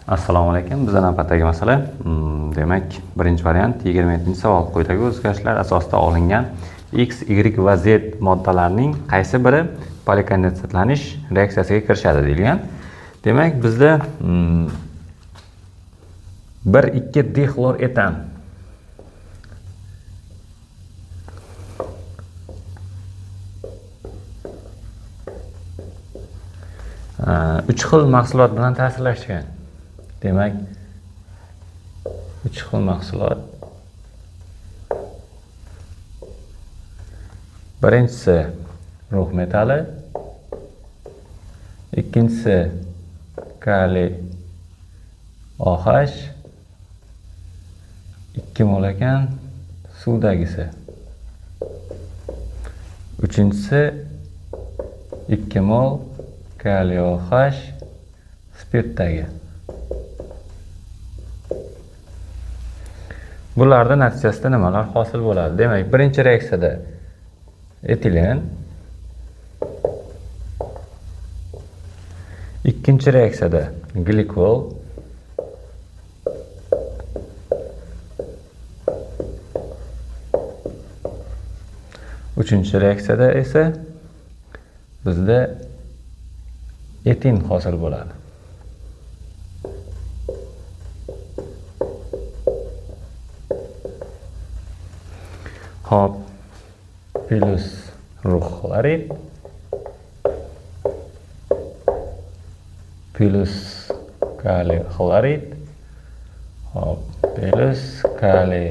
Assalomu alaykum. Bizning navbatdagi masala, demak, birinchi variant 27-savol. Quyidagi o'zgarishlar asosida olingan X, Y va Z moddalarining qaysi biri polikondensatlanish reaksiyasiga kirishadi deyilgan. Demak, bizda 1,2 dixloroetan uch xil mahsulot bilan ta'sirlashgan. Demak, 3 xil mahsulot. Birinchisi rux metali, ikkinchisi kaliy OH, 2 mol ekan suvdagisi. Uchinchisi 2 mol kaliy OH spirtdagi. Bularda natijasida nimalar hosil bo'ladi? Demak, birinchi reaksiyada etilen, ikkinchi reaksiyada glikol, uchinchi reaksiyada esa bizda etin hosil bo'ladi. Hop, plus rux xlorid plus kaliy xlorid, hop, plus kaliy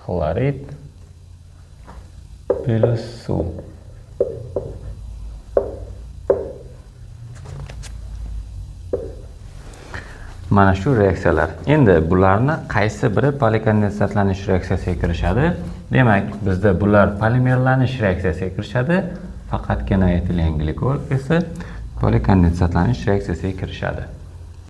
xlorid plus suv. Mana shu reaksiyalar. Endi bularni qaysi biri polikondensatlanish reaksiyasiga kirishadi? Demak, bizda bular polimerlanish reaksiyasiga kirishadi. Faqatgina etilen glikol esa polikondensatlanish reaksiyasiga kirishadi.